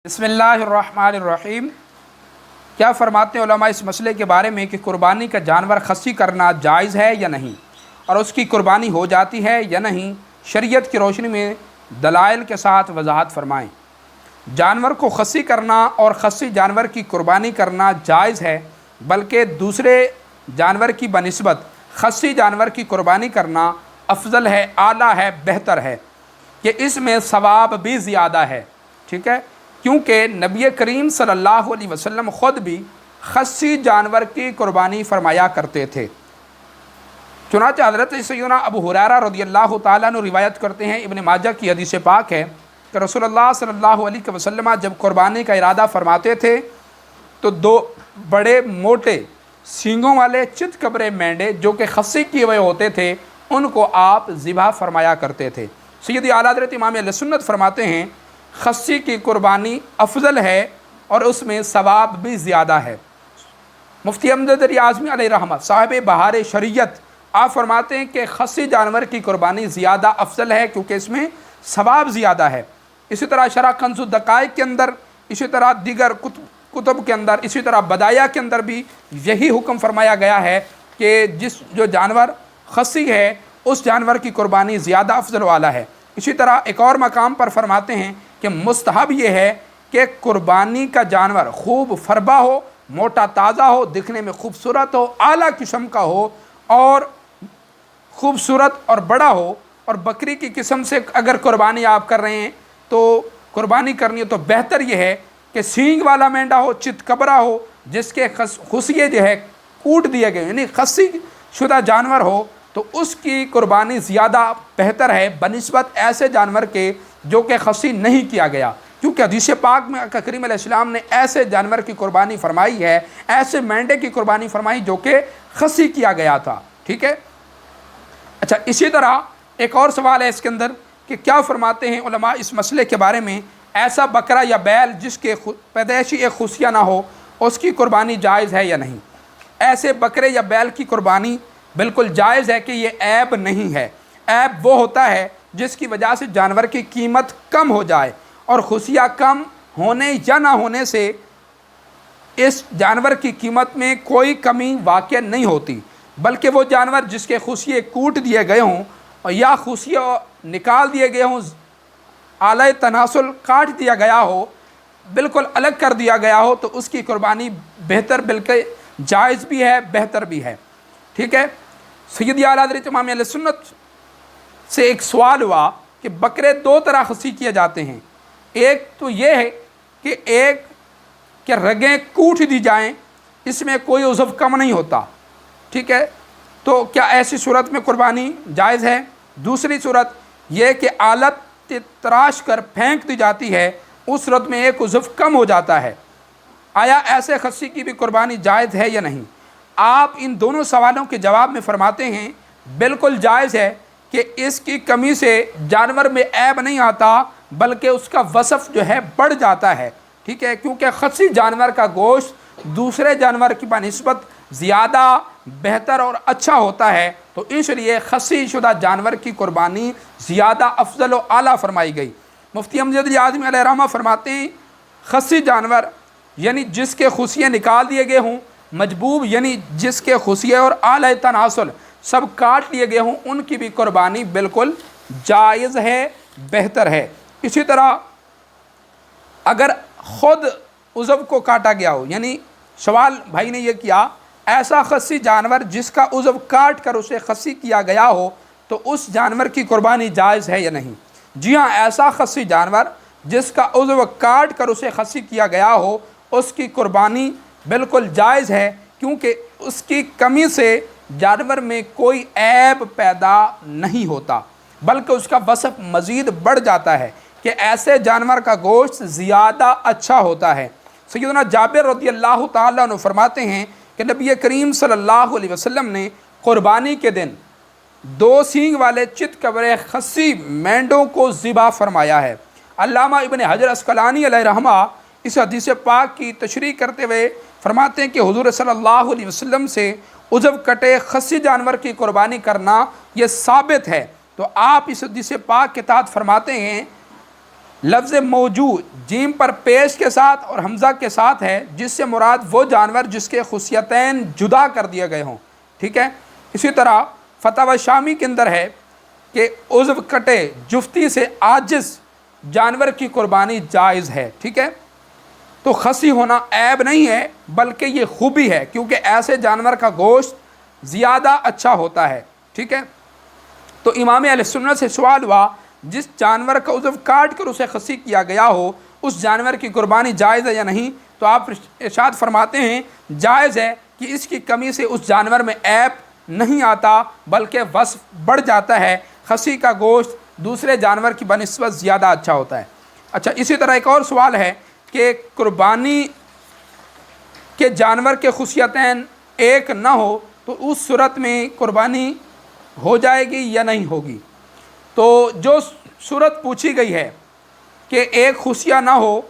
बिस्मिल्लाहिर्रहमानिर्रहीम। क्या फरमाते हैं उलमा इस मसले के बारे में कि कुर्बानी का जानवर खस्सी करना जायज़ है या नहीं, और उसकी कुर्बानी हो जाती है या नहीं, शरीयत की रोशनी में दलाइल के साथ वजाहत फरमाएँ। जानवर को खस्सी करना और खस्सी जानवर की कुर्बानी करना जायज़ है, बल्कि दूसरे जानवर की बनिस्बत खस्सी जानवर की कुर्बानी करना अफजल है, आला है, बेहतर है कि इसमें सवाब भी ज़्यादा है। ठीक है, क्योंकि नबी करीम सल्लल्लाहु अलैहि वसल्लम ख़ुद भी खस्सी जानवर की कुर्बानी फरमाया करते थे। चुनांचे हज़रत सय्यदना अबू हुरैरा रज़ियल्लाहु ताला अन्हु रिवायत करते हैं, इब्न माजा की हदीस पाक है कि रसूलुल्लाह सल्लल्लाहु अलैहि वसल्लम जब कुर्बानी का इरादा फरमाते थे तो दो बड़े मोटे सींगों वाले चितकबरे मेंढे जो कि खस्सी किए हुए होते थे उनको आप ज़िबा फरमाया करते थे। सैयदी आला हज़रत इमाम अहले सुन्नत फरमाते हैं खस्सी की कुर्बानी अफजल है और उसमें सवाब भी ज़्यादा है। मुफ्ती अहमद रियाज़मी अलैहि रहमत साहिब बहार शरीयत आप फरमाते हैं कि खस्सी जानवर की कुर्बानी ज़्यादा अफजल है क्योंकि इसमें सवाब ज़्यादा है। इसी तरह शरह कंज़ुद दक़ाइक़ के अंदर, इसी तरह दीगर कुतुब के अंदर, इसी तरह बदाया के अंदर भी यही हुक्म फरमाया गया है कि जो जानवर खस्सी है उस जानवर की कुर्बानी ज़्यादा अफजल वाला है। इसी तरह एक और मकाम पर फरमाते हैं कि मुस्तहब ये है कि कुर्बानी का जानवर खूब फरबा हो, मोटा ताज़ा हो, दिखने में खूबसूरत हो, आला किस्म का हो और खूबसूरत और बड़ा हो। और बकरी की किस्म से अगर कुर्बानी आप कर रहे हैं तो कुर्बानी करनी है तो बेहतर ये है कि सींग वाला मेंढा हो, चितकबरा हो, जिसके खुसिये जो है कूट दिए गए यानी खस्सी शुदा जानवर हो, तो उसकी कुर्बानी ज़्यादा बेहतर है बनिस्बत ऐसे जानवर के जो कि खस्सी नहीं किया गया। क्योंकि हदीस पाक में आका करीम अलैहिस्सलाम ने ऐसे जानवर की कुर्बानी फरमाई है, ऐसे मेंढे की कुर्बानी फरमाई जो कि खस्सी किया गया था। ठीक है, अच्छा, इसी तरह एक और सवाल है इसके अंदर कि क्या फरमाते हैं उलमा इस मसले के बारे में, ऐसा बकरा या बैल जिसके पैदाइशी एक खुशियाँ ना हो उसकी कुर्बानी जायज़ है या नहीं। ऐसे बकरे या बैल की कुर्बानी बिल्कुल जायज़ है कि ये ऐब नहीं है। ऐब वो होता है जिसकी वजह से जानवर की कीमत कम हो जाए, और खुशियाँ कम होने या ना होने से इस जानवर की कीमत में कोई कमी वाक़ई नहीं होती, बल्कि वो जानवर जिसके खुशिये कूट दिए गए हों और या खुशियाँ निकाल दिए गए हों, आला तनासुल काट दिया गया हो, बिल्कुल अलग कर दिया गया हो, तो उसकी कुर्बानी बेहतर बिल्कुल जायज़ भी है, बेहतर भी है। ठीक है, सैयदी आला हज़रत इमाम अहले सुन्नत से एक सवाल हुआ कि बकरे दो तरह खस्सी किए जाते हैं। एक तो ये है कि एक कि रगें कूट दी जाएं, इसमें कोई उज़व कम नहीं होता। ठीक है, तो क्या ऐसी सूरत में कुर्बानी जायज़ है। दूसरी सूरत ये कि आलत तराश कर फेंक दी जाती है, उस सूरत में एक उज़व कम हो जाता है। आया ऐसे खस्सी की भी कुर्बानी जायज़ है या नहीं। आप इन दोनों सवालों के जवाब में फरमाते हैं बिल्कुल जायज़ है कि इसकी कमी से जानवर में ऐब नहीं आता, बल्कि उसका वसफ़ जो है बढ़ जाता है। ठीक है, क्योंकि खस्सी जानवर का गोश्त दूसरे जानवर की बनिस्बत ज़्यादा बेहतर और अच्छा होता है, तो इसलिए खस्सी शुदा जानवर की कुर्बानी ज़्यादा अफजल व आला फरमाई गई। मुफ्ती अहमद रियाज़मी अलैहि रहमत फरमाते हैं खस्सी जानवर यानी जिसके खुशिये निकाल दिए गए हों, मजबूब यानी जिसके खुशिये और आला तनासुल सब काट लिए गए हों, उनकी भी कुर्बानी बिल्कुल जायज़ है, बेहतर है। इसी तरह अगर ख़ुद उज़व को काटा गया हो, यानी सवाल भाई ने यह किया ऐसा खस्सी जानवर जिसका उज़व काट कर उसे खस्सी किया गया हो तो उस जानवर की कुर्बानी जायज़ है या नहीं। जी हाँ, ऐसा खस्सी जानवर जिसका उज़व काट कर उसे खस्सी किया गया हो उसकी कुर्बानी बिल्कुल जायज़ है, क्योंकि उसकी कमी से जानवर में कोई ऐब पैदा नहीं होता, बल्कि उसका वसफ़ मज़ीद बढ़ जाता है कि ऐसे जानवर का गोश्त ज़्यादा अच्छा होता है। सैयदना जाबिर रज़ियल्लाहु ताला अन्हु फरमाते हैं कि नबी करीम सल्लल्लाहु अलैहि वसल्लम ने कुर्बानी के दिन दो सींग वाले चितकबरे खस्सी मेंढों को ज़िबा फरमाया है। अल्लामा इब्न हजर अस्क़लानी अलैहि रहमा इस हदीस पाक की तशरीह करते हुए फरमाते हैं कि हुज़ूर सल्लल्लाहु अलैहि वसल्लम से उज़व कटे खस्सी जानवर की कुर्बानी करना ये साबित है। तो आप इस हदीस पाक के तहत फरमाते हैं لفظ موجود جیم پر پیش کے ساتھ اور حمزہ کے ساتھ ہے، جس سے مراد وہ جانور جس کے خصیتین جدا کر دیے گئے ہوں، ٹھیک ہے۔ اسی طرح فتاوی شامی کے اندر ہے کہ عضو کٹے جفتی سے عاجز جانور کی قربانی جائز ہے، ٹھیک ہے۔ تو خصی ہونا عیب نہیں ہے بلکہ یہ خوبی ہے، کیونکہ ایسے جانور کا گوشت زیادہ اچھا ہوتا ہے، ٹھیک ہے۔ تو امام اہل سنت سے سوال ہوا جس جانور کا عضو کاٹ کر اسے خصی کیا گیا ہو اس جانور کی قربانی جائز ہے یا نہیں؟ تو آپ ارشاد فرماتے ہیں جائز ہے، کہ اس کی کمی سے اس جانور میں عیب نہیں آتا بلکہ وصف بڑھ جاتا ہے، خصی کا گوشت دوسرے جانور کی بنسبت زیادہ اچھا ہوتا ہے۔ اچھا، اسی طرح ایک اور سوال ہے کہ قربانی کے جانور کے خصیتین ایک نہ ہو تو اس صورت میں قربانی ہو جائے گی یا نہیں ہوگی؟ تو جو صورت پوچھی گئی ہے کہ ایک خصیہ نہ ہو،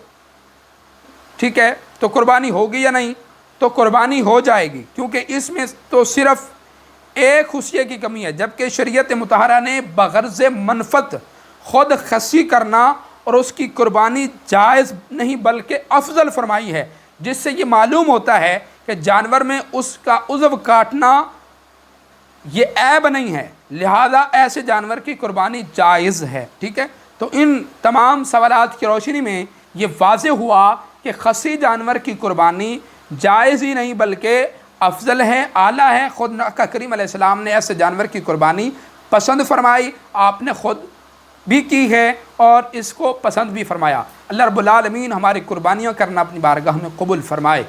ٹھیک ہے، تو قربانی ہوگی یا نہیں؟ تو قربانی ہو جائے گی، کیونکہ اس میں تو صرف ایک خصیے کی کمی ہے، جبکہ شریعت مطہرہ نے بغرض منفعت خود خصی کرنا اور اس کی قربانی جائز نہیں بلکہ افضل فرمائی ہے، جس سے یہ معلوم ہوتا ہے کہ جانور میں اس کا عضو کاٹنا یہ عیب نہیں ہے، لہذا ایسے جانور کی قربانی جائز ہے، ٹھیک ہے۔ تو ان تمام سوالات کی روشنی میں یہ واضح ہوا کہ خصی جانور کی قربانی جائز ہی نہیں بلکہ افضل ہے، اعلیٰ ہے۔ خود آقا کریم علیہ السلام نے ایسے جانور کی قربانی پسند فرمائی، آپ نے خود بھی کی ہے اور اس کو پسند بھی فرمایا۔ اللہ رب العالمین ہماری قربانیاں کرنا اپنی بارگاہ میں قبول فرمائے۔